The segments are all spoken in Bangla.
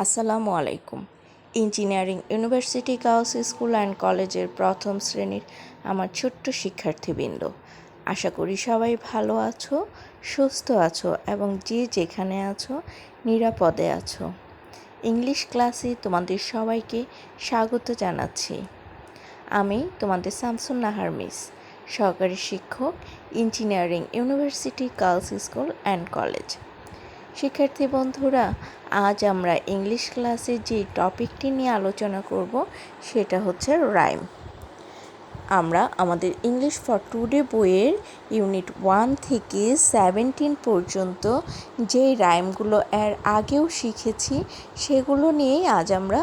আসসালামু আলাইকুম। Engineering university girls school and কলেজের প্রথম শ্রেণীর আমার ছোট্ট শিক্ষার্থীবৃন্দ, আশা করি সবাই ভালো আছো, সুস্থ আছো এবং যে যেখানে আছো নিরাপদে আছো। ইংলিশ ক্লাসে তোমাদের সবাইকে স্বাগত জানাচ্ছি। আমি তোমাদের শামসুন্নাহার মিস, সহকারী শিক্ষক, engineering university girls school and college. শিক্ষার্থী বন্ধুরা, আজ আমরা ইংলিশ ক্লাসে যে টপিকটি নিয়ে আলোচনা করব সেটা হচ্ছে রাইম। আমরা আমাদের ইংলিশ ফর টুডে বইয়ের ইউনিট 1 থেকে 17 পর্যন্ত যেই রাইমগুলো এর আগেও শিখেছি সেগুলো নিয়েই আজ আমরা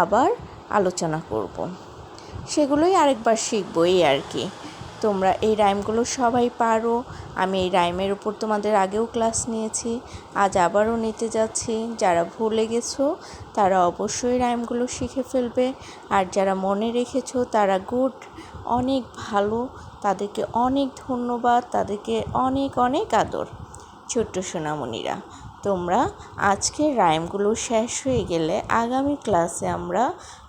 আবার আলোচনা করব। সেগুলোই আরেকবার শিখবো এই আর কি। তোমরা এই রাইমগুলো সবাই পারো। আমি এই রাইমের উপর তোমাদের আগেও ক্লাস নিয়েছি, আজ আবারও নিতে যাচ্ছি। যারা ভুলে গেছো তারা অবশ্যই রাইমগুলো শিখে ফেলবে, আর যারা মনে রেখেছো তারা গুড, অনেক ভালো, তাদেরকে অনেক ধন্যবাদ, তাদেরকে অনেক অনেক আদর। ছোট্ট সোনামণিরা, তোমরা আজকের রাইমগুলো শেষ হয়ে গেলে আগামী ক্লাসে আমরা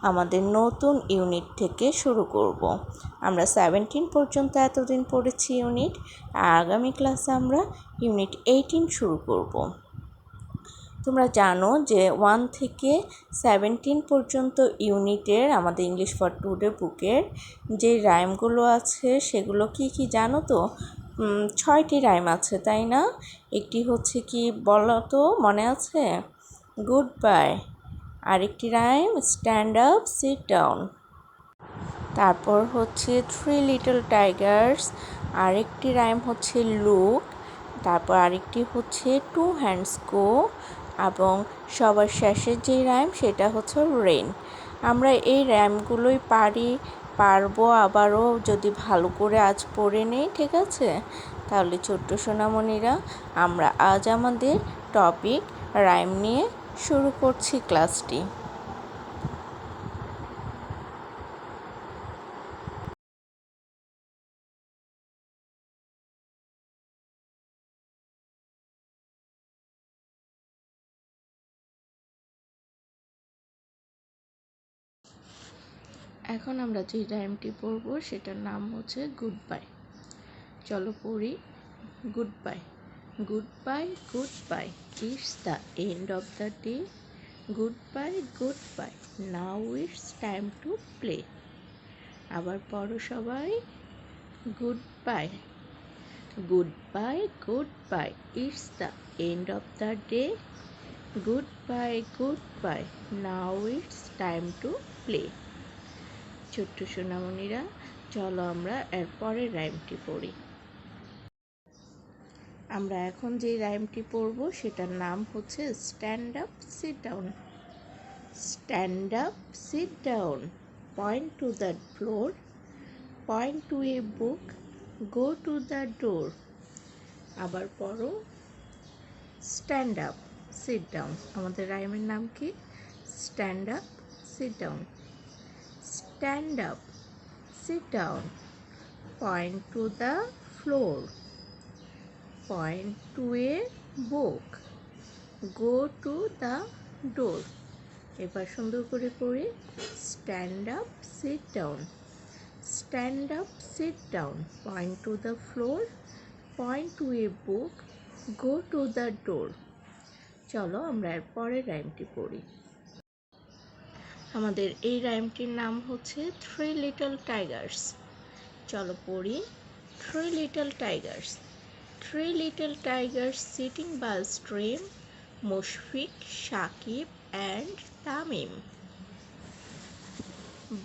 আমাদের নতুন ইউনিট থেকে শুরু করব। আমরা 17 পর্যন্ত এতদিন পড়েছি ইউনিট, আর আগামী ক্লাসে আমরা ইউনিট 18 শুরু করব। তোমরা জানো যে 1 থেকে 17 পর্যন্ত ইউনিটের আমাদের ইংলিশ ফর টুডে বুকের যে রাইমগুলো আছে সেগুলো কি কি জানো তো? 6টি রাইম আছে, তাই না? একটি হচ্ছে কি বলো তো, মনে আছে? Good bye. আরেকটি rhyme stand up sit down. তারপর হচ্ছে 3 লিটল টাইগার্স। আরেকটি রাইম হচ্ছে লুক। তারপর আরেকটি হচ্ছে 2 হ্যান্ডস গো। এবং সবার শেষের যেই রাইম সেটা হচ্ছে রেইন। আমরা এই রাইমগুলোই পারবো আবারও যদি ভালো করে আজ পড়ে নেই, ঠিক আছে? তাহলে ছোট্ট সোনামণিরা, আমরা আজ আমাদের টপিক রাইম নিয়ে শুরু করছি ক্লাসটি। এখন আমরা যে রাইমটি পড়ব সেটার নাম হচ্ছে গুড বাই। চলো পড়ি। Good bye. Good bye, good bye, it's the end of the day. Good bye, good bye, now it's time to play. আবার পড়ো সবাই। Good bye. Good bye, good bye, it's the end of the day. Good bye, good bye, now it's time to play. ছোট্ট সোনামণিরা, চলো আমরা এর পরের রাইমটি পড়ি। আমরা এখন যে রাইমটি পড়ব সেটার নাম হচ্ছে stand up sit down. Stand up sit down, point to the floor, point to a book, go to the door. আবার পড়ো। Stand up sit down. আমাদের রাইমের নাম কি? Stand up sit down. Stand up, sit down, point to the floor, point to a book, go to the door. এবার সুন্দর করে পড়ি। Stand up, sit down, stand up, sit down, point to the floor, point to a book, go to the door. চলো আমরা এর পরের রাইমটি পড়ি। আমাদের এই রাইমটির নাম হচ্ছে 3 লিটল টাইগার্স। চলো পড়ি। 3 little tigers. 3 little tigers sitting by a stream, Mushfiq, Shakib and Tamim.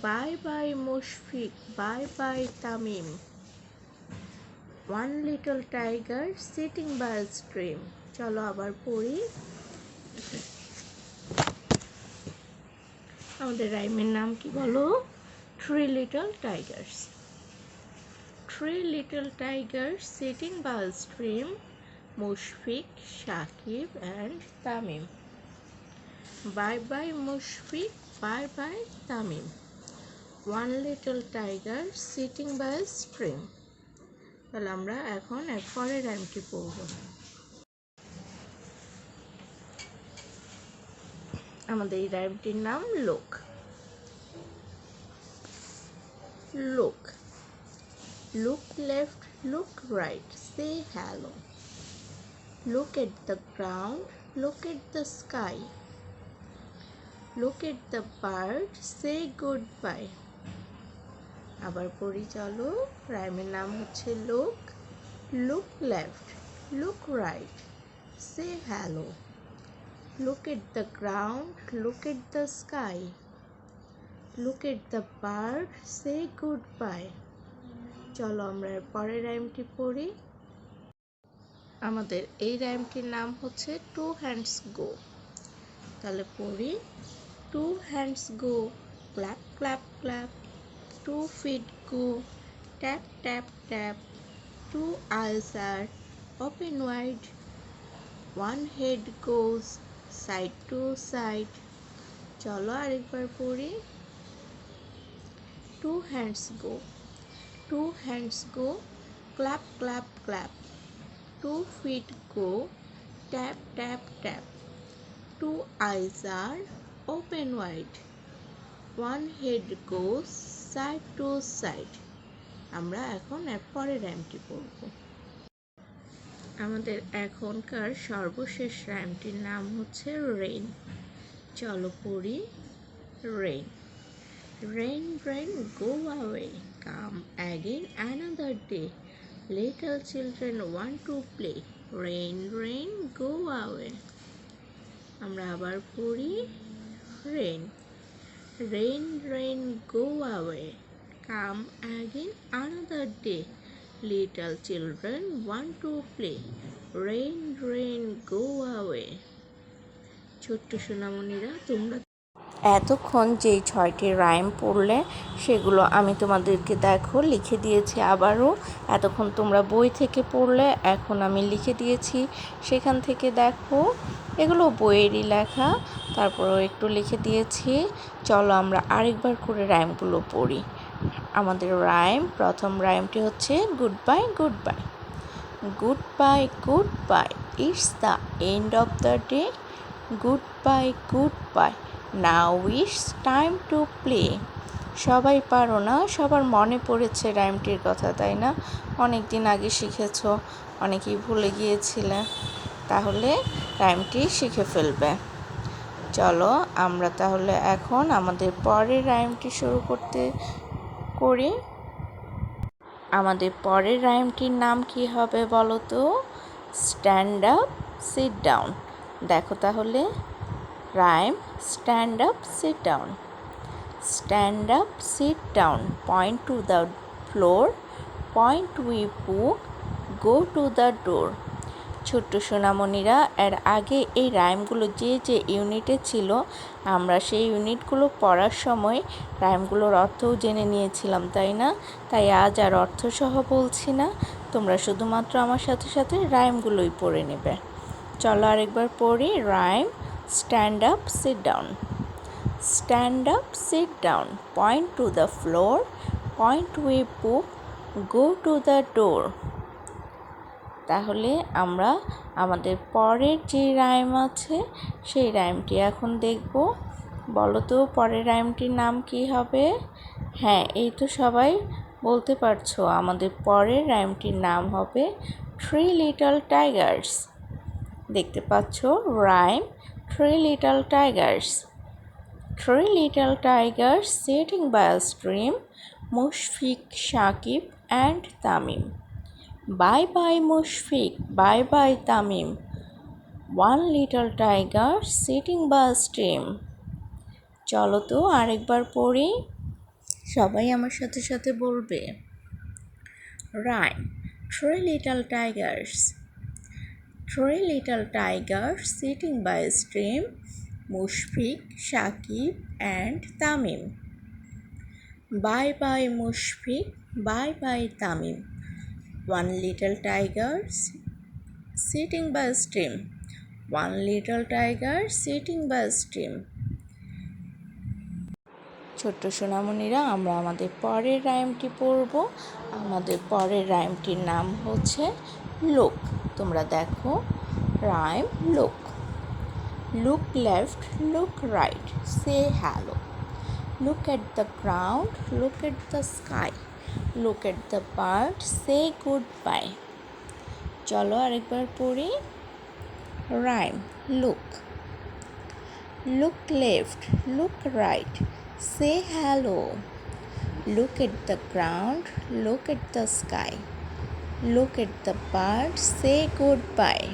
Bye bye Mushfiq, bye bye Tamim. 1 little tiger sitting by a stream। চলো আবার পড়ি। আমাদের রাইমের নাম কি বলো? 3 little tigers. 3 little tigers sitting by a stream, Mushfiq, Shakib and Tamim. Bye bye Mushfiq, bye bye Tamim. 1 little tiger sitting by a stream। তাহলে আমরা এখন এর পরের রাইমটি পড়ব। আমাদের এই রাইমটির নাম লোক। লোক, look left, look right, say hello. Look at the ground, look at the sky. Look at the bird, say goodbye. আবার পড়ি চলো। রাইমের নাম হচ্ছে লোক। Look left, look right, say hello. Look at the ground, look at the sky. Look at the bird, say goodbye. চলো আমরা পরের রাইমটি পড়ি। আমাদের এই রাইমটির নাম হচ্ছে টু হ্যান্ডস গো। তাহলে পড়ি। Two hands go, clap clap clap. Two feet go, tap tap tap. Two eyes are open wide. One head goes side to side. চলো আরেকবার পড়ি। Two hands go, two hands go, clap clap clap. Two feet go, tap tap tap. Two eyes are open wide. One head goes side to side. আমরা এখন এর পরের রাইমটি পড়ব। আমাদের এখনকার সর্বশেষ রাইমটির নাম হচ্ছে রেইন। চলো পড়ি। Rain, rain rain go away, come again another day. Little children want to play. Rain rain go away. আমরা আবার পড়ি। rain, rain rain go away, come again another day. Little children want to play. Rain rain go away. ছোট্ট সোনামণিরা, তোমরা এতক্ষণ যেই 6টি রাইম পড়লে সেগুলো আমি তোমাদেরকে দেখো লিখে দিয়েছি। আবারও এতক্ষণ তোমরা বই থেকে পড়লে, এখন আমি লিখে দিয়েছি সেখান থেকে দেখো। এগুলো বইয়েরই লেখা, তারপরও একটু লিখে দিয়েছি। চলো আমরা আরেকবার করে রাইমগুলো পড়ি। আমাদের রাইম, প্রথম রাইমটি হচ্ছে good bye good bye. Good bye good bye, it's the end of the day. Good bye good bye, now it's time to play. সবাই পারো না? সবার মনে পড়েছে রাইমটির কথা, তাই না? অনেক দিন আগে শিখেছ, অনেকেই ভুলে গিয়েছিলে। তাহলে রাইমটি শিখে ফেলবে। চলো আমরা তাহলে এখন আমাদের পরের রাইমটি শুরু করি। আমাদের পরের রাইমটির নাম কি হবে বলো তো? Stand up sit down. দেখো তাহলে। Rhyme, stand up sit down. Stand up sit down, point to the floor, point we book, go to the door. ছোট্ট সোনামণিরা, এর আগে এই রাইমগুলো যে যে ইউনিটে ছিল, আমরা সেই ইউনিটগুলো পড়ার সময় রাইমগুলোর অর্থও জেনে নিয়েছিলাম, তাই না? তাই আজ আর অর্থসহ বলছি না, তোমরা শুধুমাত্র আমার সাথে সাথে রাইমগুলোই পড়ে নেবে। চলো আরেকবার পড়ি। Rhyme, stand up sit down. Stand up sit down, point to the floor, point we book, go to the door. তাহলে আমরা আমাদের পরের যে রাইম আছে সেই রাইমটি এখন দেখব। বলো তো পরের রাইমটির নাম কি হবে? হ্যাঁ, এই তো সবাই বলতে পারছো। আমাদের পরের রাইমটির নাম হবে থ্রি লিটল টাইগার্স। দেখতে পাচ্ছ rhyme, three little tigers. Three little tigers sitting by a stream, Mushfiq, Shakib and Tamim. Bye bye Mushfiq, bye bye Tamim. One little tiger sitting by a stream. চলো তো আরেকবার পড়ি, সবাই আমার সাথে সাথে বলবে। Rhyme, three little tigers. Three little tigers sitting by a stream, Mushfiq, Shakib and Tamim. Bye bye Mushfiq, bye bye Tamim. One little tiger sitting by a stream. One little tiger sitting by a stream. ছোট্ট সোনামণিরা, আমরা আমাদের পরের রাইমটি পড়ব। আমাদের পরের রাইমটির নাম হচ্ছে লোক। তোমরা দেখো। রাইম, লোক। Look left, look right, say hello. Look at the ground, look at the sky. Look at the bird, say goodbye. চলো আরেকবার পড়ি। Rhyme. Look. Look left, look right, say hello. Look at the ground, look at the sky. Look at the bird, say goodbye.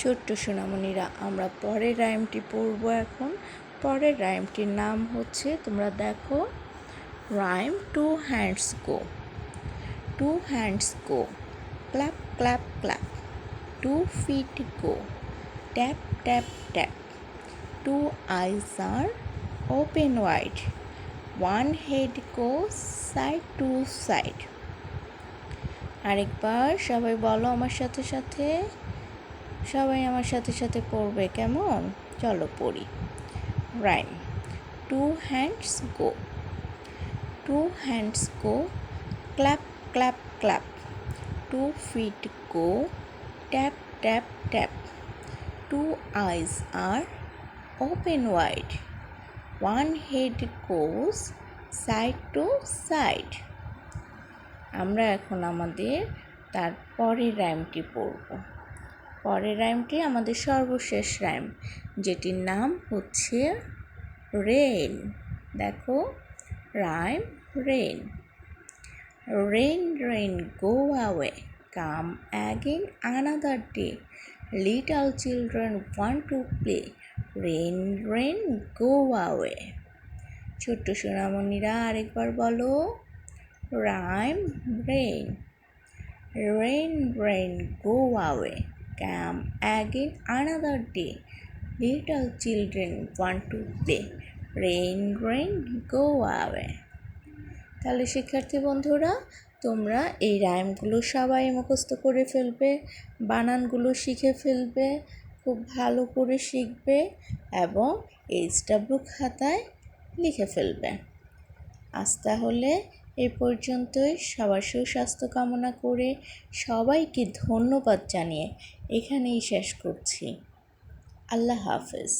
ছোট্ট সোনামণিরা, আমরা পরের রাইমটি পড়ব এখন। পরের রাইমটির নাম হচ্ছে, তোমরা দেখো, rhyme two hands go. Two hands go, clap clap clap. 2 feet go, tap tap tap. 2 eyes are open wide. 1 head goes side to side. আরেকবার সবাই বলো আমার সাথে সাথে, সবাই আমার সাথে সাথে পড়বে, কেমন? চলো পড়ি। Rhyme. 2 hands go. 2 hands go, clap clap clap. 2 feet go, tap tap tap. 2 eyes are open wide. 1 head goes side to side. আমরা এখন আমাদের তার পরের রাইমটি পড়ব। পরের রাইমটি আমাদের সর্বশেষ রাইম, যেটির নাম হচ্ছে রেন। দেখো, rhyme rain. Rain, rain, go away. Come again another day. Little children want to play. Rain, rain, go away. ছোট্ট সোনামণিরা আরেকবার বলো। Rhyme rain. Rain, rain, go away. Come again another day. Little children want to play. Rain, rain, go away. তাহলে শিক্ষার্থী বন্ধুরা, তোমরা এই রাইমগুলো সবাই মুখস্থ করে ফেলবে, বানানগুলো শিখে ফেলবে, খুব ভালো করে শিখবে এবং EUGSC খাতায় লিখে ফেলবে। আজ তাহলে এই পর্যন্তই। সবার সুস্বাস্থ্য কামনা করে সবাইকে ধন্যবাদ জানিয়ে এখানেই শেষ করছি। আল্লাহ হাফেজ।